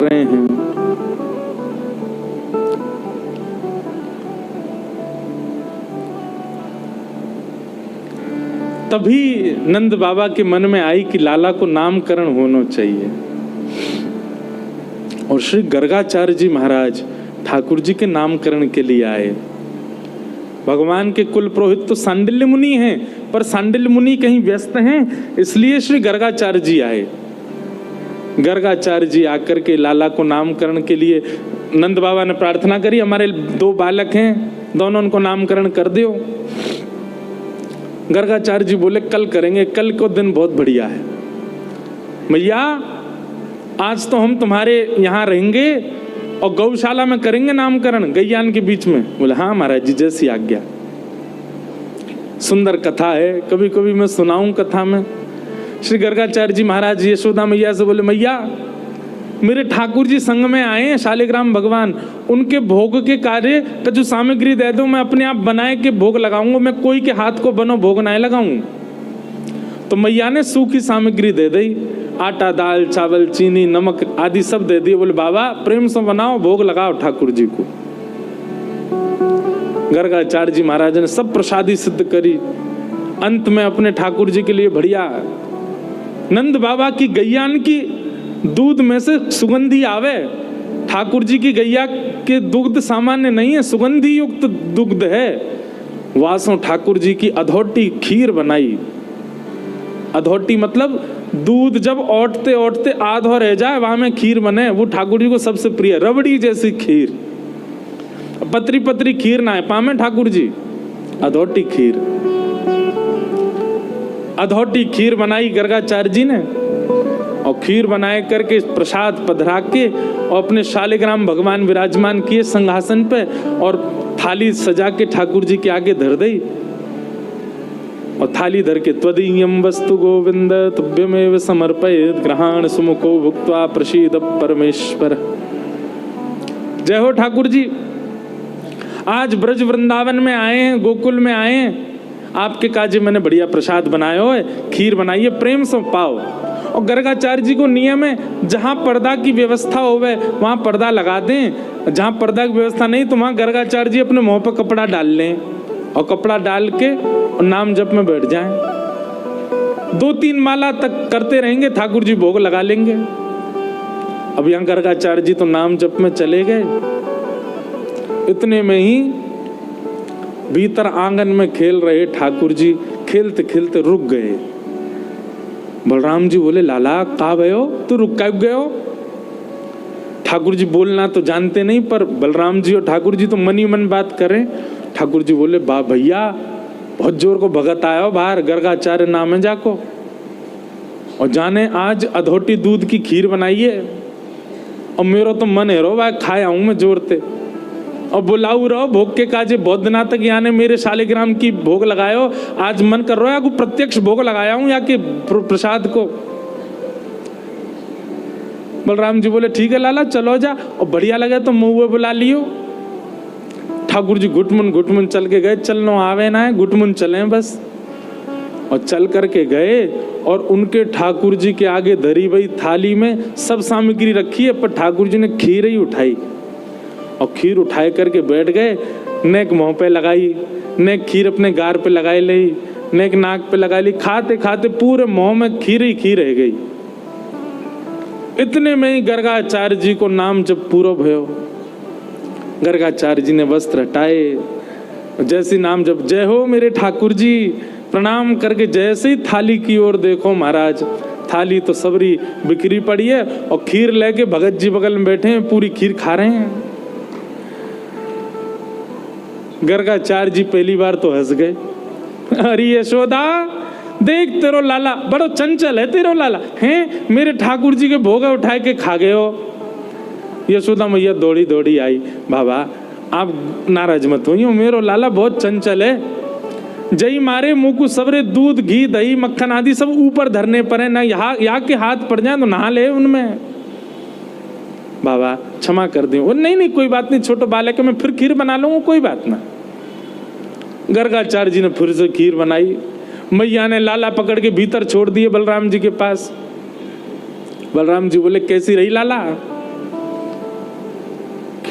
रहे हैं। तभी नंद बाबा के मन में आई कि लाला को नामकरण होना चाहिए। और श्री गर्गाचार्य जी महाराज ठाकुर जी के नामकरण के लिए आए। भगवान के कुल पुरोहित तो सांडिल्य मुनि हैं, पर सांडिल्य मुनि कहीं व्यस्त हैं, इसलिए श्री गर्गाचार्य जी आए। गर्गाचार्य जी आकर के लाला को नामकरण के लिए नंद बाबा ने प्रार्थना करी, हमारे 2 बालक हैं, दोनों उनको नामकरण कर दियो। गर्गाचार्य जी बोले कल करेंगे, कल को दिन बहुत बढ़िया है। भैया आज तो हम तुम्हारे यहाँ रहेंगे और गौशाला में करेंगे नामकरण, गैयान के बीच में। बोले हाँ महाराज जी, जैसी आज्ञा। सुंदर कथा है, कभी कभी मैं सुनाऊं कथा में। श्री गर्गाचार्य जी महाराज यशोदा मैया से बोले, मैया मेरे ठाकुर जी संग में आए हैं शालिग्राम भगवान, उनके भोग के कार्य का जो सामग्री दे दो, मैं अपने आप बनाए के भोग लगाऊंगा, मैं कोई के हाथ को बनो भोग ना लगाऊं। तो मैया ने सूखी सामग्री दे दी, आटा, दाल, चावल, चीनी, नमक आदि सब दे दिए। बोले बाबा प्रेम से बनाओ, भोग लगाओ ठाकुर जी को। गर्गाचार्य जी महाराज ने सब प्रसादी सिद्ध करी। अंत में अपने ठाकुर जी के लिए बढ़िया नंद बाबा की गैयान की दूध में से सुगंधी आवे। ठाकुर जी की गैया के दुग्ध सामान्य नहीं है, सुगंधी युक्त दुग्ध है। वासों ठाकुर जी की अधोटी खीर बनाई। अधोटी मतलब दूध जब ओटते ओटते आधो रह जाए वहां में खीर बने, वो ठाकुर जी को सबसे प्रिय। रबड़ी जैसी खीर, पतरी पतरी खीर ना है पामे ठाकुर जी, अधोटी खीर। अधोटी खीर बनाई गर्गाचार्य जी ने, और खीर बनाए करके प्रसाद पधरा के और अपने शालिग्राम भगवान विराजमान किए सिंहासन पे, और थाली सजा के ठाकुर जी के आगे धर दी। और थाली धर के त्वदीयं वस्तु गोविंद तुभ्यमेव समर्पयेत् ग्रहाण सुमुखो भुक्त्वा प्रसीद परमेश्वर। जय हो ठाकुर जी। आज ब्रज वृंदावन में आए हैं, गोकुल में आए हैं, आपके काजे मैंने बढ़िया प्रसाद बनाया हो, खीर बनाई है, प्रेम से पाओ। और गर्गाचार्य जी को नियम है, जहाँ पर्दा की व्यवस्था होवे वहाँ पर्दा लगा दें, जहाँ पर्दा की व्यवस्था नहीं तो वहाँ गर्गाचार्य जी अपने मुंह पर कपड़ा डाल लें और कपड़ा डाल के और नाम जप में बैठ जाएं। 2-3 माला तक करते रहेंगे, ठाकुर जी भोग लगा लेंगे। अब यहाँ गर्गाचार्य जी तो नाम जप में चले गए। इतने में ही भीतर आंगन में खेल रहे ठाकुर जी खेलते खेलते रुक गए। बलराम जी बोले, लाला कहाँ गए हो, तू रुक कब गए हो? ठाकुर जी बोलना तो जानते नहीं, पर बलराम जी और ठाकुर जी तो मन ही मन बात करें। ठाकुर जी बोले, बा भैया बहुत जोर को भगत आया हो बाहर, गर्गाचार्य नाम है जाको, और जाने आज अधोटी दूध की खीर बनाइए, और मेरा तो मन है रो भाई खाए आऊं मैं जोरते, और बुलाऊ रहो भोग के काजे। बहुत दिना तक यानी मेरे शालिग्राम की भोग लगायो, आज मन कर रहा है को प्रत्यक्ष भोग लगाया हूं या कि प्रसाद को। बलराम जी बोले, ठीक है लाला चलो जा, और बढ़िया लगे तो मुँह बुला लियो। ठाकुर जी घुटमुन चल के गए, चलनो आवे ना है, घुटमुन चले बस। और चल करके गए और उनके ठाकुर जी के आगे धरी हुई थाली में सब सामग्री रखी है, पर ठाकुर जी ने खीर ही उठाई और खीर उठाए करके बैठ गए। नेक मुंह पे लगाई, नेक खीर अपने गार पे लगाई ली, नेक नाक पे लगा ली। खाते खाते पूरे मुंह में खीर ही खीर रह गई। इतने में ही गर्गाचार्य जी को नाम जब पूरा भयो, गर्गाचार्य जी ने वस्त्र हटाए, जैसी नाम जब जय हो मेरे ठाकुर जी, प्रणाम करके जैसे ही थाली की ओर देखो महाराज, थाली तो सबरी बिखरी पड़ी है और खीर लेके भगत जी बगल में बैठे हैं, पूरी खीर खा रहे हैं। गर्गाचार्य जी पहली बार तो हंस गए, अरे यशोदा देख तेरो लाला बड़ो चंचल है, तेरो लाला हैं मेरे ठाकुर जी के भोग उठाए के खा गए हो। यशोदा मैया दौड़ी दौड़ी आई, बाबा आप नाराज मत होइए, मेरो लाला बहुत चंचल है। जई मारे मुँह को सबरे दूध घी दही मक्खन आदि सब ऊपर धरने पर है ना, यहाँ के हाथ पड़ जाए तो नहा ले उनमें। बाबा क्षमा कर दें। नहीं कोई बात नहीं, छोटे बालक मैं फिर खीर बना लूंगा, कोई बात ना। गर्गाचार्य जी ने फिर से खीर बनाई। मैया ने लाला पकड़ के भीतर छोड़ दिए बलराम जी के पास। बलराम जी बोले, कैसी रही लाला?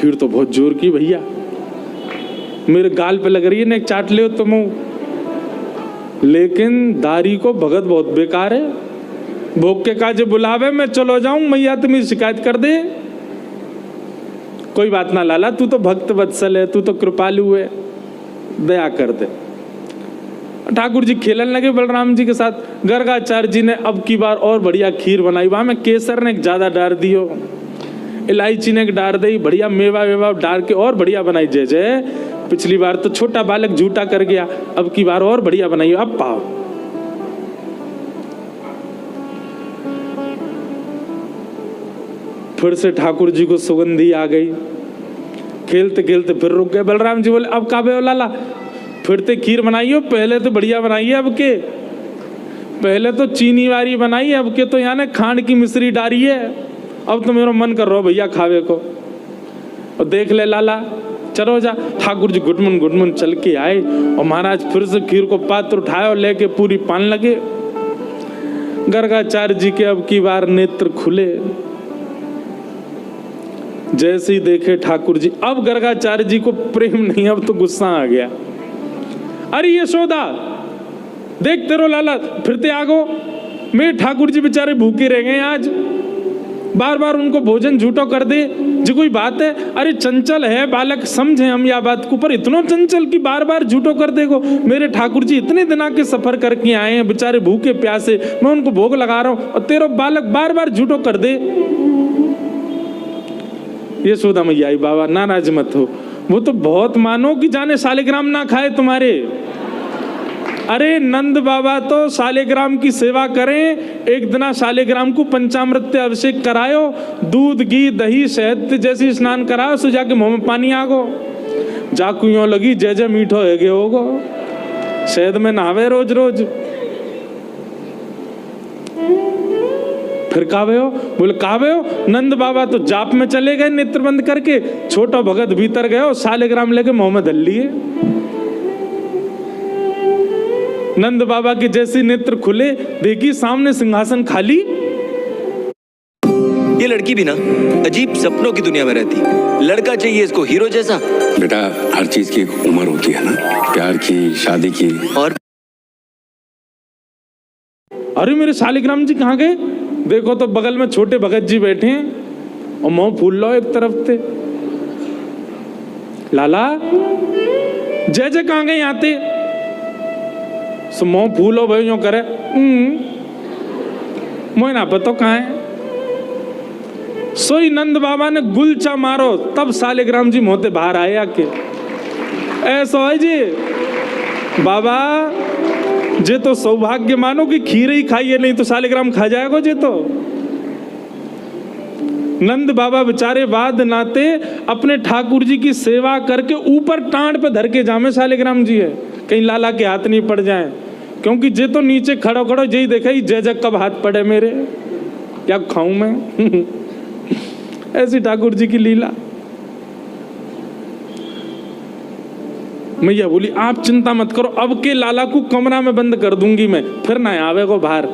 खीर तो बहुत जोर की भैया, मेरे गाल पे लग रही है ना, एक चाट ले तुम, लेकिन दारी को भगत बहुत बेकार है। भोग के काजे बुलावे, मैं चलो जाऊं, मैया तुम्हें शिकायत कर दे। कोई बात ना लाला, तू तो भक्त वत्सल है, तू तो कृपालु है, दया कर दे। ठाकुर जी खेलने लगे बलराम जी के साथ। गर्गाचार्य जी ने अब की बार और बढ़िया खीर बनाई। वहां में केसर ने ज्यादा डाल दियो, इलायची ने डाल दी, बढ़िया मेवा वेवा डाल के और बढ़िया बनाई। जय जय, पिछली बार तो छोटा बालक झूठा कर गया, अब की बार और बढ़िया बनाई। अब पाओ। फिर से ठाकुर जी को सुगंधी आ गई। खेलते खेलते फिर रुक गए। बलराम जी बोले अब काबे हो लाला, फिर ते खीर बनाइयो, पहले तो बढ़िया बनाई है, अब के पहले तो चीनी वाली बनाई है, अब के तो यहाँ ने खांड की मिश्री डाली है। अब तो मेरा मन कर रहा भैया खावे को। और देख ले लाला, चलो जा। ठाकुर जी गुटमुन चल के आए और महाराज फिर से खीर को पात्र उठाए और लेके पूरी पान लगे। गर्गाचार्य जी के अब की बार नेत्र खुले। जैसे ही देखे ठाकुर जी, अब गर्गाचार्य जी को प्रेम नहीं, अब तो गुस्सा आ गया। अरे यशोदा, देखते रहो लाला, फिरते आगो। मेरे ठाकुर जी बेचारे भूखे रह गए आज, बार बार उनको भोजन झूठो कर दे जी, कोई बात है? अरे चंचल है बालक, समझे हम या बात को, पर इतना चंचल कि बार बार झूठो कर देगो। मेरे ठाकुर जी इतने दिन के सफर करके आए हैं, बेचारे भूखे प्यासे, मैं उनको भोग लगा रहा हूं और तेरा बालक बार बार झूठो कर दे। यशोदा मैया आई, बाबा नाराज मत हो, वो तो बहुत मानो कि जाने सालिग्राम ना खाए तुम्हारे। अरे नंद बाबा तो सालिग्राम की सेवा करें, एक दिन सालिग्राम को पंचामृत अभिषेक करायो, दूध घी दही शहद जैसी स्नान कराओ, सो जाके मुंह में पानी आगो। जाकू यूं लगी जय जय मीठो है गे होगो, शहद में नहावे रोज रोज। फिर कावे हो? बोले कावे हो? नंद बाबा तो जाप में चले गए नेत्र बंद करके, छोटा भगत भीतर गए और सालिग्राम लेके मुंह में धल लिए। नंद बाबा के जैसे नेत्र खुले, देखी सामने सिंहासन खाली। ये लड़की भी ना अजीब सपनों की दुनिया में रहती। लड़का चाहिए इसको हीरो जैसा। बेटा हर चीज की एक उम्र होती है ना, प्यार की, शादी की। और अरे मेरे सालिग्राम जी कहाँ गए? देखो तो बगल में छोटे भगत जी बैठे हैं और मुंह फूल लो एक तरफ से। लाला जय जय कहाँ गए आते? सो मुंह फूलो भाई यूं करे, मोह ना पता कहाँ है। सोई नंद बाबा ने गुलचा मारो, तब सालिग्राम जी मोहते बाहर आए आके। ऐसा है जी बाबा, जे तो सौभाग्य मानो कि खीर ही खाइए, नहीं तो सालिग्राम खा जाएगा जे तो। नंद बाबा बेचारे बाद नाते अपने ठाकुर जी की सेवा करके ऊपर टांड पे धर के जामे सालिग्राम जी है, कहीं लाला के हाथ नहीं पड़ जाए, क्योंकि जे तो नीचे खड़ो खड़ो जय देखा ही जय जग कब हाथ पड़े मेरे, क्या खाऊं मैं। ऐसी ठाकुर जी की लीला। मैया बोली आप चिंता मत करो, अब के लाला को कमरा में बंद कर दूंगी मैं, फिर ना आवे को बाहर।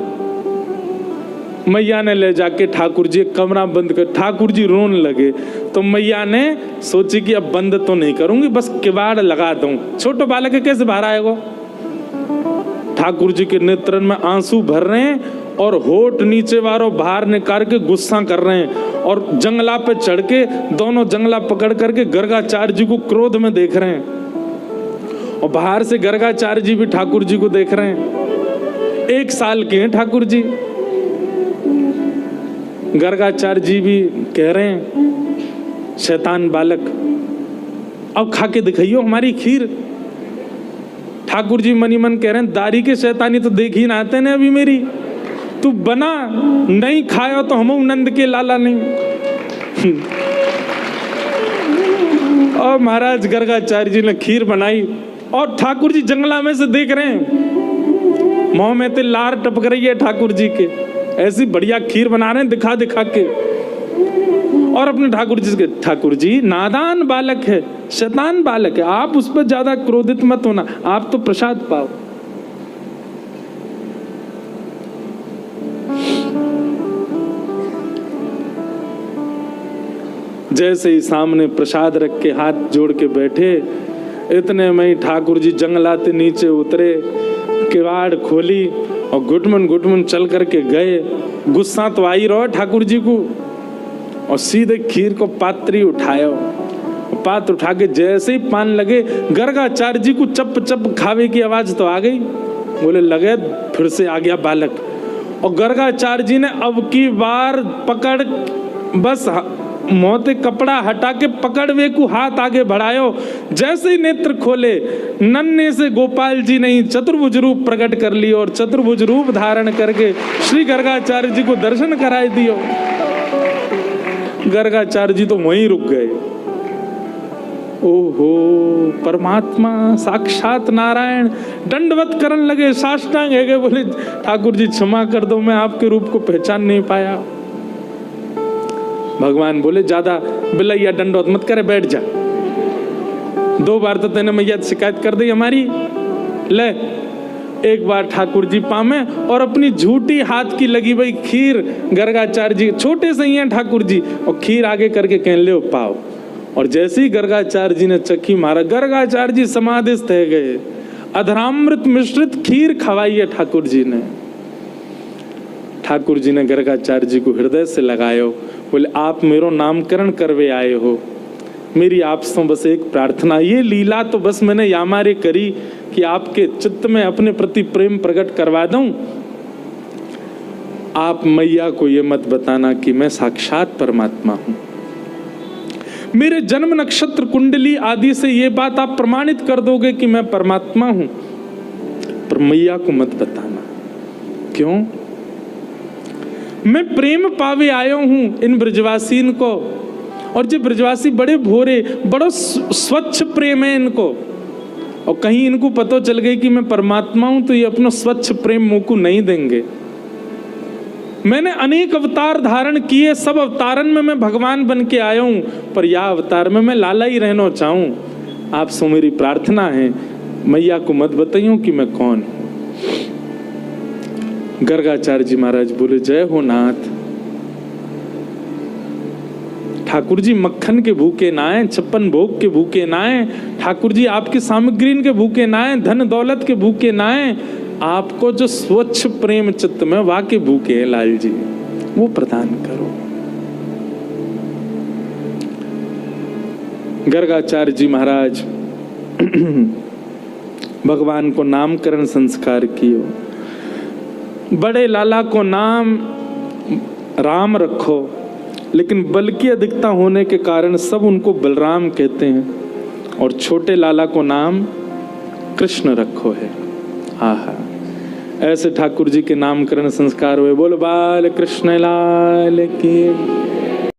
मैया ने ले जाके ठाकुर जी कमरा बंद कर, ठाकुर जी रोने लगे। तो मैया ने सोची कि अब बंद तो नहीं करूंगी, बस किवाड़ लगा दूं, छोटो बालक है कैसे बाहर आएगा। ठाकुर जी के नेत्रन में आंसू भर रहे हैं और होठ नीचे वालों बाहर निकाल के गुस्सा कर रहे हैं, और जंगला पे चढ़ के दोनों जंगला पकड़ करके गर्गाचार्य जी को क्रोध में देख रहे हैं, और बाहर से गर्गाचार्य जी भी ठाकुर जी को देख रहे हैं। 1 साल के हैं ठाकुर जी। गर्गाचार्य जी भी कह रहे हैं शैतान बालक, अब खा के दिखाइयो हमारी खीर। ठाकुर जी मनी मन कह रहे हैं दारी के शैतानी तो देख ही ना आते ने अभी मेरी, तू बना नहीं खाया तो हम नंद के लाला नहीं। और महाराज गर्गाचार्य जी ने खीर बनाई और ठाकुर जी जंगला में से देख रहे हैं, मुंह में तो लार टपक रही है ठाकुर जी के, ऐसी बढ़िया खीर बना रहे हैं दिखा दिखा के। और अपने ठाकुर जी के, ठाकुर जी नादान बालक है, शैतान बालक है, आप उस पर ज्यादा क्रोधित मत होना, आप तो प्रसाद पाओ। जैसे ही सामने प्रसाद रख के हाथ जोड़ के बैठे, इतने में ही ठाकुर जी जंगलाते नीचे उतरे, किवाड़ खोली और घुटमन चल करके गए। गुस्सा तो आई रहो ठाकुर जी को, और सीधे खीर को पात्री उठाया। पात्र उठा के जैसे ही पान लगे, गर्गाचार्य जी को चप चप खावे की आवाज तो आ गई। बोले लगे फिर से आ गया बालक। और गर्गाचार्य जी ने अब की बार पकड़, बस मोते कपड़ा हटा के पकड़वे को हाथ आगे बढ़ायो। जैसे ही नेत्र खोले, नन्हे से गोपाल जी ने चतुर्भुज रूप प्रकट कर लियो और चतुर्भुज रूप धारण करके श्री गर्गाचार्य जी को दर्शन कराए दियो। गर्गाचार्य जी तो वहीं रुक गए। ओहो, परमात्मा साक्षात नारायण दंडवत करने लगे, साष्टांग है गए। बोले ठाकुर जी क्षमा कर दो, मैं आपके रूप को पहचान नहीं पाया। भगवान बोले ज्यादा बिलैया दंडवत मत करे, बैठ जा। 2 बार तो तेने मैया शिकायत कर दी हमारी। ले, एक बार ठाकुर जी पामे और अपनी झूठी हाथ की लगी भाई खीर गर्गाचार्य जी, छोटे से ही हैं ठाकुर जी, और खीर आगे करके कह ले पाओ। और जैसे ही गर्गाचार्य जी ने चक्की मारा, गर्गाचार्य जी समाधिस्थ है गए। अधरामृत मिश्रित खीर खवाई है ठाकुर जी ने। ठाकुर जी ने गर्गाचार्य जी को हृदय से लगायो। बोले आप मेरो नामकरण करवे आए हो, मेरी आपसे बस एक प्रार्थना, ये लीला तो बस मैंने यामारे करी कि आपके चित्त में अपने प्रति प्रेम प्रकट करवा दूं। आप मैया को ये मत बताना कि मैं साक्षात परमात्मा हूं। मेरे जन्म नक्षत्र कुंडली आदि से ये बात आप प्रमाणित कर दोगे कि मैं परमात्मा हूं, पर मैया को मत बताना। क्यों? मैं प्रेम पावे आयो हूं इन ब्रजवासीन को, और जो ब्रजवासी बड़े भोरे, बड़ा स्वच्छ प्रेम है इनको। और कहीं इनको पता चल गई कि मैं परमात्मा हूं तो ये अपना स्वच्छ प्रेम मुंह को नहीं देंगे। मैंने अनेक अवतार धारण किए, सब अवतारन में मैं भगवान बन के आया हूं, पर यह अवतार में मैं लाला ही रहना चाहूं। आप सो मेरी प्रार्थना है, मैया को मत बताइयो कि मैं कौन हूं। गर्गाचार्य जी महाराज बोले जय हो नाथ। ठाकुर जी मक्खन के भूखे ना है, 56 भोग के भूखे ना है। ठाकुर जी आपकी सामग्री के भूखे ना है, धन दौलत के भूखे ना है। आपको जो स्वच्छ प्रेम चित्त में वाके भूखे हैं लाल जी, वो प्रदान करो। गर्गाचार्य जी महाराज भगवान को नामकरण संस्कार कियो। बड़े लाला को नाम राम रखो, लेकिन बल की अधिकता होने के कारण सब उनको बलराम कहते हैं, और छोटे लाला को नाम कृष्ण रखो है। आहा, ऐसे ठाकुर जी के नामकरण संस्कार हुए। बोल बाल कृष्ण लाल की।